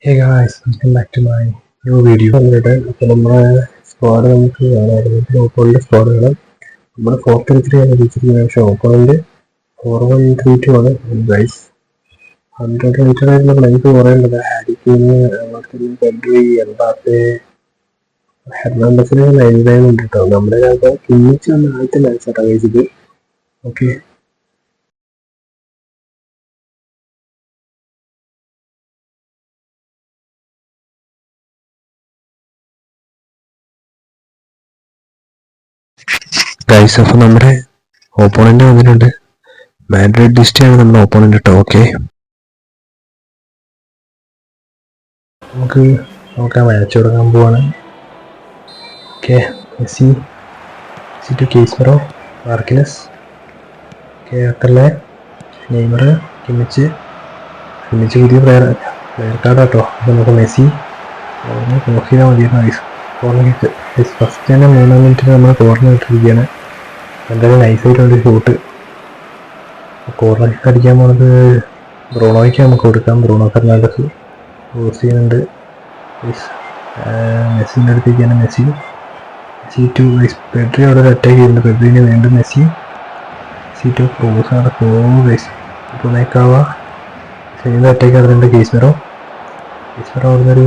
Hey guys, welcome back to my new video. അപ്പോൾ നമ്മുടെ squad നമുക്ക് കാണാമായിരുന്നു. ഓപ്പോണിൻ്റെ സ്ക്വാഡുകൾ നമ്മുടെ 4-3 ആണ് വിളിച്ചിരിക്കുന്നത്. പക്ഷേ ഓപ്പോണിൻ്റെ 4-1-3-2 ആണ് ഗൈസ്. 100 റേറ്റഡ് ആയിട്ടുള്ള പ്ലേസ് കുറേ ഉണ്ട്. ഹാരി കെയ്ന്, പെഡ്രി, എംബാപ്പെ, ഹെർണാണ്ടസിന് 99 ഉണ്ട് കേട്ടോ. നമ്മുടെ കിമ്മിച്ച് വന്ന ആദ്യത്തെ മാച്ചാണ് ഗൈസ് ഇത്. ഓക്കെ, ഗൈസ് അപ്പോൾ നമ്മുടെ ഓപ്പോണന്റ് വന്നിട്ടുണ്ട്. മാഡ്രിഡ് ഡിസ്റ്റിയാണ് നമ്മുടെ ഓപ്പോണന്റ് കേട്ടോ. ഓക്കെ, നമുക്ക് നോക്കാം, മാച്ച് തുടങ്ങാൻ പോവാണ്. Okay, Messi to Casemiro, Marquinhos, അക്കർലെ, നെയ്മർ, കിമ്മിച്ച് പുതിയ പ്ലെയർ കാർഡ് കേട്ടോ. അപ്പോൾ നമുക്ക് മെസ്സി നോക്ക് ചെയ്താൽ മതിയായിരുന്നു ഗൈസ്. കോർണർ കിക്ക് ഫസ്റ്റ് തന്നെ 3 മിനിറ്റിന് നമ്മൾ കോർണർ ഇട്ടിരിക്കുകയാണ്. എന്തായാലും നൈസായിട്ട് ഒരു ഷൂട്ട്. കോർണർ കിക്ക് അടിക്കാൻ പോകുന്നത് ബ്രൂണോയ്ക്ക് നമുക്ക് കൊടുക്കാം. ബ്രൂണോ ഫെർണാണ്ടസ് ഫോഴ്സ് ചെയ്യുന്നുണ്ട്. മെസ്സിൻ്റെ അടുത്തേക്കാണ്. മെസ്സി ടു പെഡ്രി അവിടെ ഒരു അറ്റാക്ക് ചെയ്യുന്നുണ്ട്. പെഡ്രിന് വീണ്ടും മെസ്സി ടു ക്രോസ് നടക്കുമോ ഗൈസ്. ഇപ്പോൾ മേക്കാവ ചെയ്യുന്ന അറ്റാക്ക് നടന്നിട്ടുണ്ട്. കേസ്മെറോ അവിടുന്നൊരു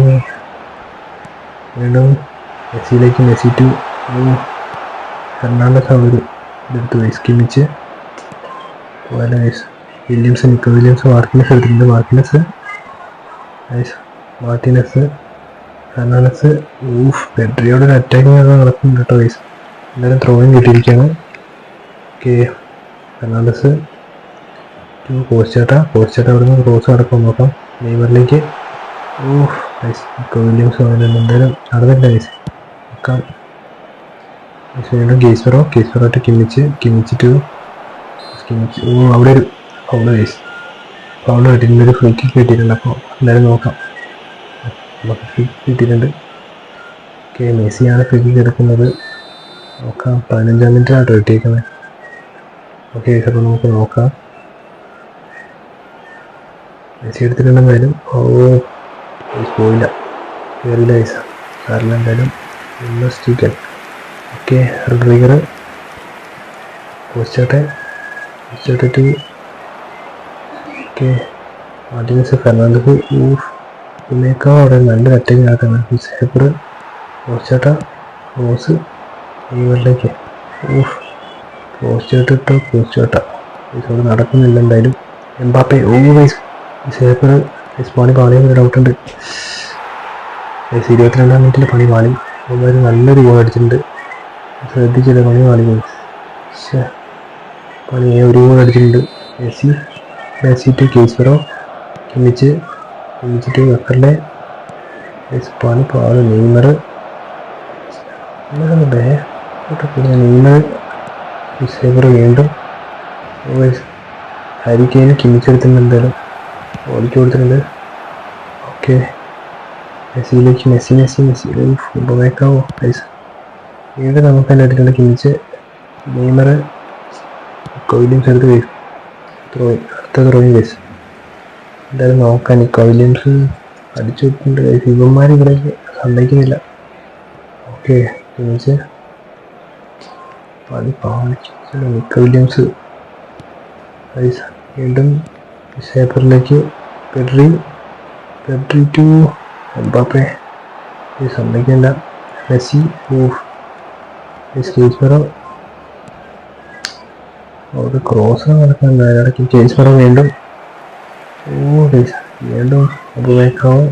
വീണ്ടും മെസ്സിയിലേക്ക്. മെസ്സി ടു ഫെർണാണ്ടസ് അവിടെ ഒരു ഇതെടുത്ത് ഗൈസ്. കിമ്മിച്ച് പോലെ ഗൈസ്. നിക്കോ വില്യംസ് മാർക്കിനസ് എടുത്തിട്ടുണ്ട്. Martinez Fernandez. പെഡ്രിയോടെ ഒരു അറ്റാക്കിംഗ് ഒക്കെ നടക്കുന്നുണ്ട് കേട്ടോ ഗൈസ്. എന്തായാലും ത്രോയിങ് കിട്ടിയിരിക്കുകയാണ്. ഓക്കെ, ഫെർണാണ്ടസ് ടു കോസ്റ്റാട്ട അവിടെ നിന്ന് ക്രോസ് നടക്കാൻ നോക്കാം. നെയ്മറിലേക്ക്. നിക്കോ വില്യംസ് വന്നിട്ടുണ്ട്. എന്തായാലും നടന്നില്ല ഗൈസ്. നോക്കാം. വീണ്ടും കേസ്പെറോ ടു കിമ്മിച്ച് ടു അവിടെ ഒരു ഫൗള് ഗൈസ്. ഫൗള് കിട്ടിയിട്ടുണ്ട്. ഒരു ഫ്രീ കിക്ക് കിട്ടിയിട്ടുണ്ട്. അപ്പോൾ എന്തായാലും നോക്കാം. നമുക്ക് ഫ്രീ കിട്ടിയിട്ടുണ്ട്. ഓക്കെ, മെസ്സിയാണ് ഫ്രീ കിക്ക് എടുക്കുന്നത്. നോക്കാം. 15-ാം മിനിറ്റിലാണ് കിട്ടിയിരിക്കുന്നത്. ഓക്കെ, അപ്പോൾ നമുക്ക് നോക്കാം. മെസ്സി എടുത്തിട്ടുണ്ടെന്നാലും പോയില്ല, കയറിയില്ല ഗൈസ്. കാരണം എന്തായാലും ചിക്കൻ. ഓക്കെ, റോഡ്രിഗർ പോസ്റ്റാട്ടെ ടു. Okay, Martinez Fernandez. ഇതിനേക്കാൾ അവിടെ നല്ലൊരു അറ്റാക്ക് നടക്കുന്നത്. സേപ്പർ പോസ്റ്റാട്ട ക്രോസ് നെയ്മറിലേക്ക്. പോസ്റ്റാട്ട ഇവിടെ നടക്കുന്നില്ല. എന്തായാലും എംബാപ്പെ സേപ്പർ പണി പാളിയെന്നൊരു ഡൗട്ടുണ്ട്. 22-ാം മിനിറ്റിൽ പണി പാളി. അവന്മാർ നല്ലൊരു ഗോൾ അടിച്ചിട്ടുണ്ട്. ശ്രദ്ധിച്ചില്ല, പണി പാളി പോയി. ഒരു ഗോൾ അടിച്ചിട്ടുണ്ട്. Messi to Casemiro, Kimmich to അക്കർലെ. പണി പാളി. നെയ്മർ സേവർ വീണ്ടും ഹാരി കെയ്ന് കിമ്മിച്ചെടുത്തിട്ടുണ്ട്. എന്തായാലും ഓടിക്ക് കൊടുത്തിട്ടുണ്ട്. ഓക്കെ, മെസ്സിയിലേക്ക്. മെസ്സി ഉപയോഗിക്കാവോ ഗൈസ്. വീണ്ടും നമുക്ക് തന്നെ എടുക്കേണ്ട കിമ്മിച്ച്. നെയ്മർ വില്യംസ് എടുത്ത് ഗൈസ്. അടുത്ത ത്രോയിങ് ഗൈസ്. എന്തായാലും നോക്കാം. വില്യംസ് അടിച്ചു വിട്ടിട്ടുണ്ട് ഗൈസ്. ഇവന്മാർ ഇവിടെ സമ്മതിക്കുന്നില്ല. Okay, Kimmich Williams guys. വീണ്ടും സേപ്പറിലേക്ക്. പെഡ്രി ടു എംബാപ്പെ സമ്മതിക്കില്ല. മെസ്സി കേസ്പെറോ അവിടെ ക്രോസ് നടക്കുന്നുണ്ട്. അതിനിടയ്ക്ക് കേസ്പെറോ വീണ്ടും ഉപയോഗിക്കാവോ.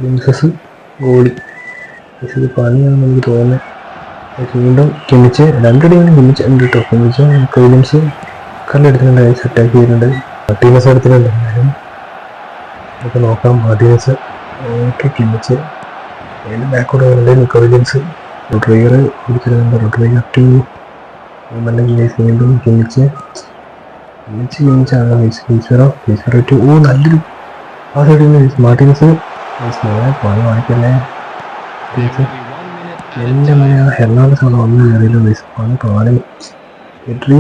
ലിംസസ് ഗോളി. ഇത് പണിയാണെന്ന് എനിക്ക് തോന്നുന്നത്. വീണ്ടും കിമ്മിച്ച് 2 ടീമിനും കിമ്മിച്ച് ഉണ്ട് കേട്ടോ. കിമ്മിച്ച് വില്യംസ് കല്ലെടുത്തിട്ടുണ്ട്. അറ്റാക്ക് ചെയ്തിട്ടുണ്ട്. മാർട്ടിനസ് എടുത്തിട്ടുണ്ട്. എന്നാലും നമുക്ക് നോക്കാം. മാർട്ടിനസ് ഓക്കെ, കിമ്മിച്ച് വീണ്ടും ബാക്കോട്ട് വരുന്നുണ്ട്. Nico Williams റോഡ്രിഗർ കൊടുത്തിരുന്നുണ്ട്. റോഡ്രിഗർ ടു വീണ്ടും കിമ്മിച്ചാണ്. കേസ്പെറോ ടു നല്ലൊരു ആ സൈഡിൽ മാർട്ടിനസ് പണി കാണിക്കല്ലേ. എൻ്റെ ഹെർണാണ്ടസ് ആണ് വന്നു കയറിയില്ല. പണി പാളി. പെഡ്രി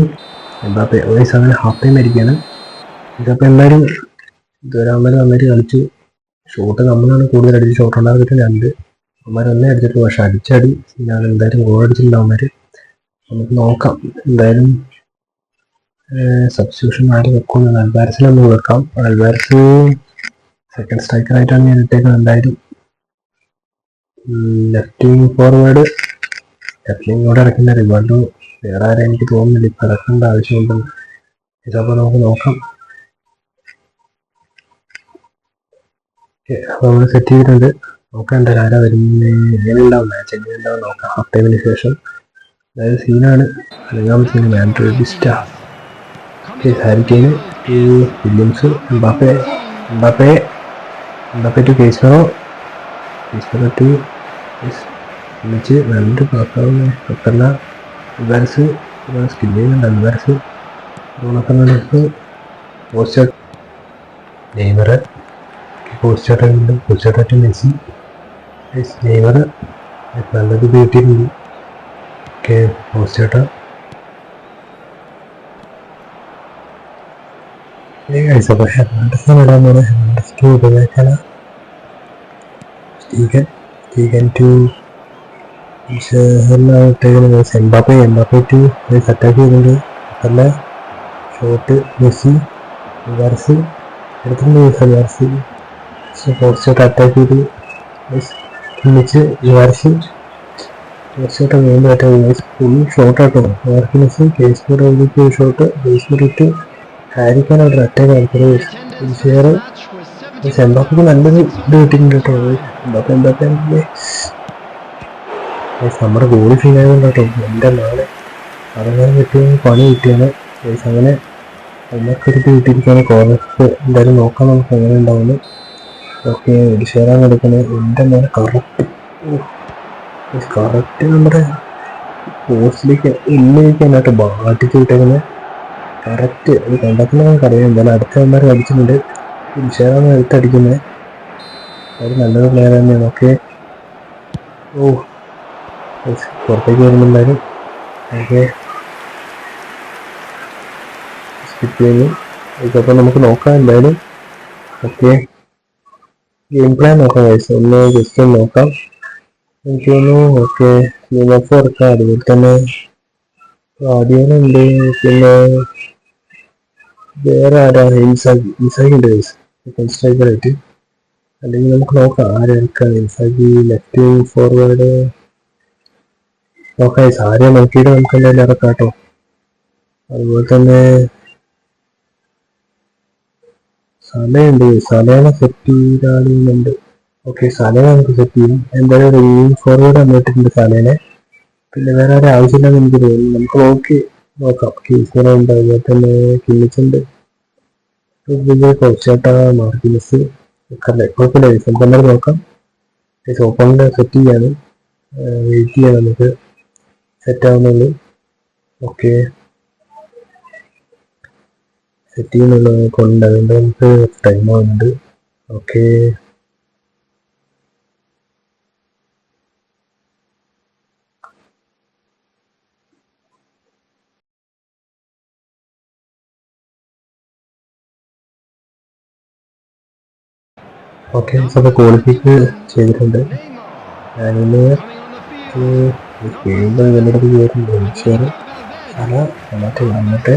എംബാപ്പെ അങ്ങനെ ഹാഫ് ടൈം ആയിരിക്കുകയാണ്. ഇതപ്പോൾ എന്തായാലും ഇതുവരെ നന്നായിട്ട് കളിച്ചു. ഷോട്ട് നമ്മളാണ് കൂടുതൽ അടിച്ച് ഷോട്ട് ഉണ്ടാക്കിയിട്ട് 2 അവന്മാരൊന്നേ അടിച്ചിട്ടുള്ളൂ. പക്ഷെ അടിച്ചടി ഞാൻ എന്തായാലും ഗോൾ അടിച്ചിട്ടുണ്ടാവും അവന്മാർ. നമുക്ക് നോക്കാം എന്തായാലും. സബ്സ്റ്റിറ്റ്യൂഷൻ ആര് വെക്കുന്നത്? അൽവാരസിനെ ഒന്ന് വെക്കാം. അൽവാരസ് സെക്കൻഡ് സ്ട്രൈക്കറായിട്ടാണ് ഞാൻ ഇട്ടേക്കുന്നത്. എന്തായാലും ലെഫ്റ്റ് ഫോർവേഡ് ലെഫ്റ്റിങ്ങോടെ ഇറക്കുന്ന റിവാൾഡോ വേറെ ആരും എനിക്ക് തോന്നുന്നില്ല ഇപ്പം ഇറക്കേണ്ട ആവശ്യമുണ്ടെന്ന്. ഇതപ്പോൾ നമുക്ക് നോക്കാം. അപ്പോൾ നമ്മൾ സെറ്റ് ചെയ്തിട്ടുണ്ട്. നോക്കാം എന്തായാലും ആരാ വരുന്നത്, എങ്ങനെ ഉണ്ടാവും മാച്ച്, എങ്ങനെ ഉണ്ടാവും നോക്കാം. ഹാഫ് ടൈമിന് ശേഷം അതായത് സീനാണ്. അല്ലെങ്കിൽ സീന് മാൻഡ്രിഡിസ്റ്റ. Okay, Harry Kane to Williams, Mbappe Mbappe Mbappe to Casemiro to എന്നിച്ച് നല്ലൊരു പാസ്സാവുന്ന പത്തല്ല. അൽവാരസ് സ്കിൽ ചെയ്യുന്നുണ്ട്. Alvarez Fernandez post Neymar post to Messi. Neymar നല്ലൊരു കിട്ടിയിട്ടുണ്ട്. ഓക്കെ, പോസ്റ്റ് അപ്പോൾ ഹെർണാണ്ടസാണ് ഇടാൻ പോകുന്നത്. ഹെർണാണ്ടസ് ടു ഉപയോഗിക്കാനാണ് സ്റ്റീഗൻ ടു എംബാപ്പെ ടു അറ്റാക്ക് ചെയ്യുന്നുണ്ട്. നല്ല ഷോട്ട് മെസ്സി. അൽവാരസ് എടുത്തിട്ടുണ്ട്. അൽവാരസ് പോസ്റ്റ് അറ്റാക്ക് ചെയ്ത് ഒന്നിച്ച് അൽവാരസ് പോസ്റ്റ് വീണ്ടും ഫുൾ ഷോട്ടാട്ടോ. മെസ്സി കേസ്മർ ഷോട്ട് കേസ്മർ ഇട്ട് ഹാരിക്കാൻ അവിടെ അറ്റാക്ക് ആയിരിക്കും. ഷെയർ എംബാപ്പയ്ക്ക് നല്ലൊരു ഇത് കിട്ടിയിട്ടുണ്ട് കേട്ടോ. എംബാപ്പെ നമ്മുടെ ഗോളി ഫീലായതുകൊണ്ട് കേട്ടോ. എൻ്റെ നാളെ അതങ്ങനെ കിട്ടിയ പണി കിട്ടിയാണ്. അങ്ങനെ അമ്മക്കൊരു ഇത് കിട്ടിയിരിക്കുകയാണ്. കോർണേഴ്സ് എന്തായാലും നോക്കാം നമുക്ക് എങ്ങനെ ഉണ്ടാവുന്നു. ഓക്കെ, ഷെയറാണ് എടുക്കുന്നത്. എൻ്റെ നാളെ കറക്റ്റ് നമ്മുടെ പോസ്റ്റിലേക്ക് ഉള്ളിലേക്കാണ് കേട്ടോ ബാറ്റിച്ച് വിട്ടേക്കുന്നത്. കറക്റ്റ് അത് കണ്ടെത്തുന്ന നമുക്കറിയാം. എന്തായാലും അടുത്ത അവന്മാർ അടിച്ചിട്ടുണ്ട്. ഷെയറാണ് എടുത്തടിക്കുന്നത്. അത് നല്ലൊരു പ്ലെയർ തന്നെയാണ്. ഓക്കെ, പുറത്തേക്ക് വരുന്നുണ്ടായിരുന്നു. ഓക്കെ, സ്കിപ്പ് ചെയ്യുന്നു. ഇതപ്പോൾ നമുക്ക് നോക്കാം എന്തായാലും. ഓക്കെ, ഗെയിം പ്ലാൻ നോക്കാം വയസ്സ് ഒന്ന് ജസ്റ്റ് ഒന്ന് നോക്കാം. എനിക്ക് തോന്നുന്നു ഓക്കെ യൂണിഫോം എടുക്കാം. അതുപോലെ തന്നെ ആദ്യമുണ്ട്. പിന്നെ വേറെ ആരാണ്? ഇൻസാഗിൻ്റെ വയസ്സ് സെക്കൻഡ് സ്ട്രൈക്കറായിട്ട്. അല്ലെങ്കിൽ നമുക്ക് നോക്കാം ആരെടുക്കാം. ഇൻസാഗി ലെഫ്റ്റ് ഫോർവേഡ് നോക്കാം. ആരെ നോക്കിയിട്ട് നമുക്ക് എന്തായാലും ഇറക്കാം കേട്ടോ. അതുപോലെ തന്നെ സലയുണ്ട്. സലയാണ് സെറ്റ് ചെയ്താളുണ്ട്. ഓക്കെ, സലയെ നമുക്ക് സെറ്റ് ചെയ്യും. എന്തായാലും ഫോർവേഡ് വന്നിട്ടുണ്ട് സലേനെ. പിന്നെ വേറെ ആരും ആവശ്യമില്ലെന്ന് എനിക്ക് തോന്നുന്നു. നമുക്ക് നോക്കാം. കീസറുണ്ട്, അതുപോലെ തന്നെ കിമ്മിച്ചുണ്ട്, കോച്ചാട്ട, മാർക്കിനസ് കുഴപ്പമില്ല. നമുക്ക് നോക്കാം. ഓപ്പണിൽ സെറ്റ് ചെയ്യാണ്. വെയിറ്റ് ചെയ്യാം, നമുക്ക് സെറ്റ് ആവുന്നുള്ളൂ. ഓക്കെ, സെറ്റ് ചെയ്യുന്നുള്ളൂ കൊണ്ട് അതുകൊണ്ട് നമുക്ക് ടൈം ആവുന്നുണ്ട്. ഓക്കെ, ഓക്കെ അപ്പോൾ ക്വാളിഫിക്ക് ചെയ്തിട്ടുണ്ട്. ഞാനിന്ന് വീണ്ടും ഇതിൻ്റെ അടുത്ത് കയറുന്നുണ്ട്. ഷെയർ സല വന്നിട്ട്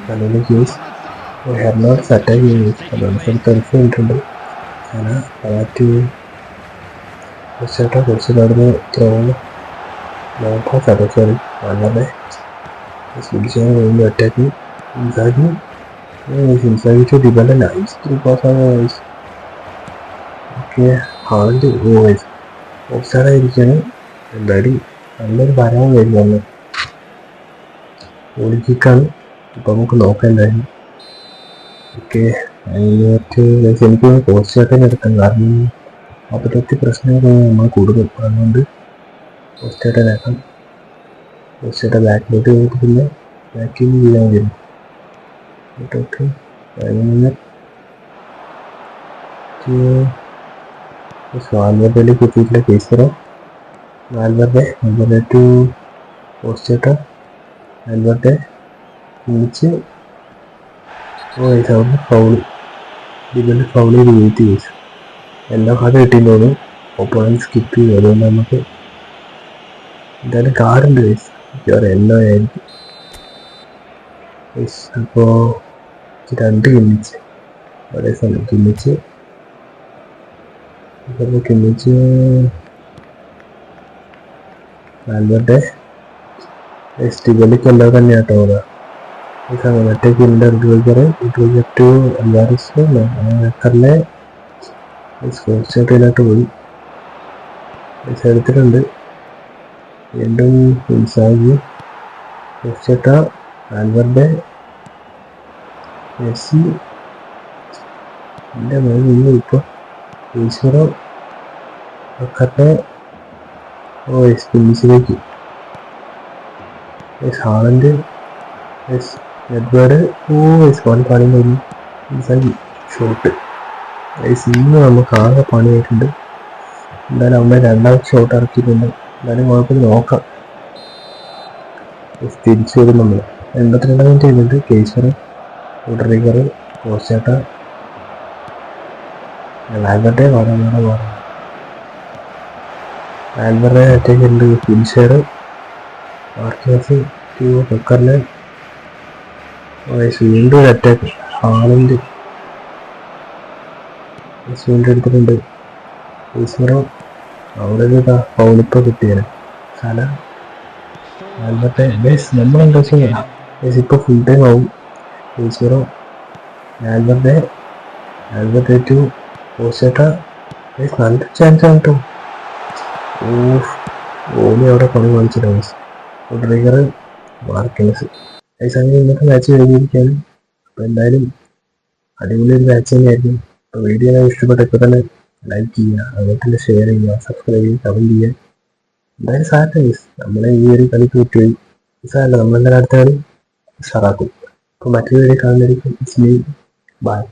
നല്ലൊരു കേസ് ഹെർണോട്സ് അറ്റാക്ക് ചെയ്യുന്നു. അതുകൊണ്ട് തെറിച്ച് കഴിഞ്ഞിട്ടുണ്ട്. സല മാറ്റി കുറച്ച് നടന്ന് ത്രോണ് നോക്കാം. സോറി വളരെ സ്വിഡിഷാണ് വീണ്ടും attack. Inzaghi Dybala nice through പാസ്സാണ്. നൈസ്. ഓക്കെ, ഹാള് ഓഫ്സൈഡായിരിക്കാണ്. എന്തായാലും നല്ലൊരു വരവ് വരുന്നു. ഓളിക്കിക്കാണ്. ഇപ്പം നമുക്ക് നോക്കാം എന്തായാലും. ഓക്കെ, എനിക്ക് പോസ്റ്റായിട്ട് എടുക്കാം. കാരണം അപ്പുറത്തെ പ്രശ്നങ്ങൾ നമ്മൾ കൊടുക്കും. അതുകൊണ്ട് പോസ്റ്റായിട്ടാക്കാം. പോസ്റ്റായിട്ട് ബാക്കിലോട്ട് പോയിട്ട് പിന്നെ ബാക്കിൽ നിന്ന് ചെയ്യാൻ വരും. ഓക്കെ, വാൽവെർഡയിൽ കുത്തിയിട്ടുള്ള കേസറോ വാൽവെർഡെ ടു പോസ്റ്റായിട്ട് വാൽവെർഡെ വിളിച്ച് അവിടുന്ന് ഫൗള് ഡിബല് ഫൗൾ ചെയ്ത് വീഴ്ത്തി വെച്ചു. എല്ലാ കാർഡ് കിട്ടിയെന്ന് തോന്നുന്നു. ഓപ്പോണൻറ്റ് സ്കിപ്പ് ചെയ്തു. അതുകൊണ്ട് നമുക്ക് എന്തായാലും കാർഡുണ്ട് ഗൈസ്. മിക്കവാറും എല്ലോ ആയിരിക്കും ഗൈസ്. അപ്പോൾ 2 കിമ്മിച്ച് ഒരേ സമയം കിമ്മിച്ച് വാൽവerde സ്റ്റിഗലിക്ക് എല്ലാം തന്നെ ആട്ടോ ഓടാ. ഈ സമയം മറ്റേ കിമ്മിൻ്റെ റിഡ്രിഗർ ടു അൽവാരിസ് മെക്കറിലെ സ്കോർച്ചായിട്ടായിട്ട് പോയി എടുത്തിട്ടുണ്ട്. വീണ്ടും ഇൻസാഗി, സ്കോർച്ചാട്ട, വാൽവerde, മെസ്സി. എൻ്റെ മേലെ ഇപ്പോൾ ഈശ്വറോ മെക്കറിലെ ഫിനിഷിലേക്ക് ഹാളൻഡ്, നെഡ്വേർഡ്. പണി കഴിഞ്ഞു. Inzaghi shot. ഇന്ന് നമുക്ക് ആകെ പണിയായിട്ടുണ്ട്. എന്തായാലും അമ്മ 2ാമത്തെ ഷോട്ട് ഇറക്കിയിട്ടുണ്ട്. എന്തായാലും കുഴപ്പമില്ല, നോക്കാം. തിരിച്ചു വരും നമ്മൾ. 82 മിനിറ്റ് ചെയ്യുന്നുണ്ട്. കേസർ, റിഡ്രിഗർ, കോർച്ചാട്ട, വാൽവerde വാൽവerde അറ്റാക്ക് ഉണ്ട്. ഫിനിഷർ മാർക്കിനസ് ടു മെക്കറിലെ വീണ്ടും ഒരു അറ്റാക്ക്. ഹാളൻഡ് വീണ്ടും എടുത്തിട്ടുണ്ട്. ഈശ്വറോ അവിടെ ഒരു പൗളിപ്പ കിട്ടിയാണ് സ്ഥല വാൽവerde. നമ്മളെന്താ വെച്ചാൽ ഇപ്പോൾ ഫുൾ ടൈം ആവും. ഈശ്വറോ വാൽവerde ടു കോർച്ചാട്ട. നല്ല ചാൻസ് ആണ് കേട്ടോ. ഓലി അവിടെ പണി കാണിച്ചിട്ടാണ്. റിഡ്രിഗർ, മാർക്കിനസ്. സമയം ഇന്നത്തെ മാച്ച് കഴിഞ്ഞിരിക്കുകയാണ്. അപ്പോൾ എന്തായാലും അടിപൊളി ഒരു മാച്ച് തന്നെയായിരിക്കും. അപ്പോൾ വീഡിയോ ഇഷ്ടപ്പെട്ടപ്പോൾ തന്നെ ലൈക്ക് ചെയ്യുക, അതുപോലെ തന്നെ ഷെയർ ചെയ്യുക, സബ്സ്ക്രൈബ് ചെയ്യുക, കമൻറ്റ് ചെയ്യുക. എന്തായാലും സാറ്റർഡേ നമ്മളെ ഈ ഒരു കളിക്ക് പറ്റുപോയി. സാറല്ല നമ്മളെന്തായാലും അടുത്ത കളി ഉഷാറാക്കും. അപ്പോൾ മറ്റൊരു വീഡിയോ കാണുന്നതായിരിക്കും. ബൈ.